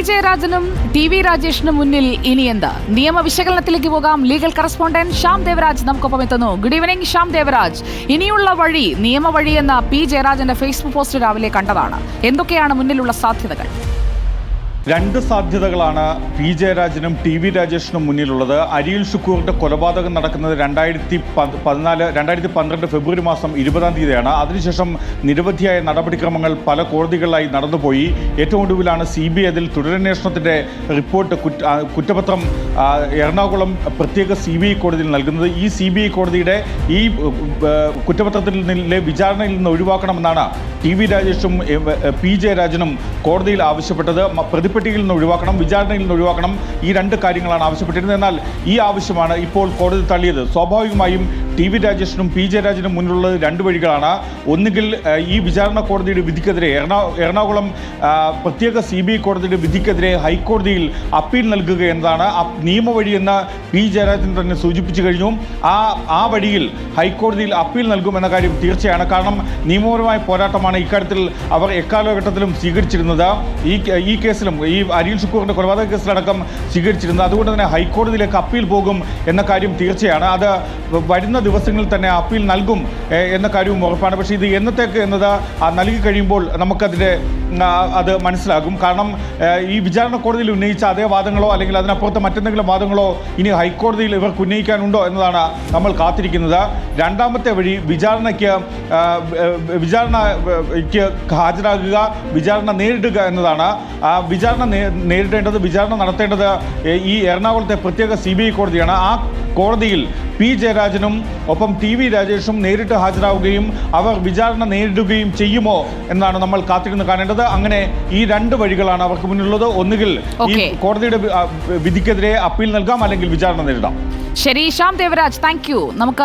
ജയരാജനും TV. രാജേഷിനും മുന്നിൽ ഇനി എന്ത്? നിയമ വിശകലനത്തിലേക്ക് പോകാം. ലീഗൽ കറസ്പോണ്ടന്റ് ശ്യാം ദേവരാജ് നമുക്കൊപ്പം എത്തുന്നു. Good evening Shyam Devaraj. ഇനിയുള്ള വഴി നിയമവഴി എന്ന പി ജയരാജന്റെ ഫേസ്ബുക്ക് പോസ്റ്റ് രാവിലെ കണ്ടതാണ്. എന്തൊക്കെയാണ് മുന്നിലുള്ള സാധ്യതകൾ? രണ്ട് സാധ്യതകളാണ് പി ജയരാജനും ടി.വി. രാജേഷിനും മുന്നിലുള്ളത്. അരിയിൽ ഷുക്കൂറിന്റെ കൊലപാതകം നടക്കുന്നത് 2012 ഫെബ്രുവരി മാസം 20-ാം തീയതിയാണ്. അതിനുശേഷം നിരവധിയായ നടപടിക്രമങ്ങൾ പല കോടതികളിലായി നടന്നുപോയി. ഏറ്റവും ഒടുവിലാണ് CBI അതിൽ തുടരന്വേഷണത്തിന്റെ റിപ്പോർട്ട് കുറ്റപത്രം എറണാകുളം പ്രത്യേക CBI കോടതിയിൽ നൽകുന്നത്. ഈ CBI കോടതിയുടെ ഈ കുറ്റപത്രത്തിൽ നിന്നിലെ വിചാരണയിൽ നിന്ന് ഒഴിവാക്കണമെന്നാണ് ടി.വി. രാജേഷും പി ജയരാജനും കോടതിയിൽ ആവശ്യപ്പെട്ടത്. പ്രതിപ്പട്ടികയിൽ നിന്ന് ഒഴിവാക്കണം, വിചാരണയിൽ നിന്ന് ഒഴിവാക്കണം. ഈ രണ്ട് കാര്യങ്ങളാണ് ആവശ്യപ്പെട്ടിരുന്നത്. എന്നാൽ ഈ ആവശ്യമാണ് ഇപ്പോൾ കോടതി തള്ളിയത്. സ്വാഭാവികമായും ടി.വി. രാജേഷിനും പി ജയരാജനും മുന്നിലുള്ളത് രണ്ട് വഴികളാണ്. ഒന്നുകിൽ ഈ വിചാരണ കോടതിയുടെ വിധിക്കെതിരെ എറണാകുളം പ്രത്യേക CBI കോടതിയുടെ വിധിക്കെതിരെ ഹൈക്കോടതിയിൽ അപ്പീൽ നൽകുക എന്നതാണ്. നിയമവഴി എന്ന് പി ജയരാജൻ തന്നെ സൂചിപ്പിച്ചു കഴിഞ്ഞു. ആ വഴിയിൽ ഹൈക്കോടതിയിൽ അപ്പീൽ നൽകുമെന്ന കാര്യം തീർച്ചയാണ്. കാരണം നിയമപരമായ പോരാട്ടമാണ് ഇക്കാര്യത്തിൽ അവർ എക്കാലഘട്ടത്തിലും സ്വീകരിച്ചിരുന്നത്. ഈ കേസിലും ഈ അരിയിൽ ഷുക്കൂറിന്റെ കൊലപാതക കേസിലടക്കം സ്വീകരിച്ചിരുന്നത്. അതുകൊണ്ട് തന്നെ ഹൈക്കോടതിയിലേക്ക് അപ്പീൽ പോകും എന്ന കാര്യം തീർച്ചയാണ്. അത് വരുന്ന ദിവസങ്ങളിൽ തന്നെ അപ്പീൽ നൽകും എന്ന കാര്യവും ഉറപ്പാണ്. പക്ഷേ ഇത് എന്നത്തേക്ക് എന്നത് നൽകി കഴിയുമ്പോൾ അത് മനസ്സിലാകും. കാരണം ഈ വിചാരണ കോടതിയിൽ ഉന്നയിച്ച അതേ വാദങ്ങളോ അല്ലെങ്കിൽ അതിനപ്പുറത്ത് മറ്റെന്തെങ്കിലും വാദങ്ങളോ ഇനി ഹൈക്കോടതിയിൽ ഇവർക്ക് ഉന്നയിക്കാനുണ്ടോ എന്നതാണ് നമ്മൾ കാത്തിരിക്കുന്നത്. രണ്ടാമത്തെ വഴി വിചാരണയ്ക്ക് ഹാജരാകുക, വിചാരണ നേരിടുക എന്നതാണ്. വിചാരണ നടത്തേണ്ടത് ഈ എറണാകുളത്തെ പ്രത്യേക CBI കോടതിയാണ്. ആ കോടതിയിൽ പി ജയരാജനും ഒപ്പം ടി.വി. രാജേഷും നേരിട്ട് ഹാജരാവുകയും അവർ വിചാരണ നേരിടുകയും ചെയ്യുമോ എന്നാണ് നമ്മൾ കാത്തിരുന്ന് കാണേണ്ടത്. അങ്ങനെ ഈ രണ്ട് വഴികളാണ് അവർക്ക് മുന്നിലുള്ളത്. ഒന്നുകിൽ ഈ കോടതിയുടെ വിധിക്കെതിരെ അപ്പീൽ നൽകാം, അല്ലെങ്കിൽ വിചാരണ നേരിടാം. ശരി ശ്യാം ദേവരാജ്, താങ്ക് യു. നമുക്ക്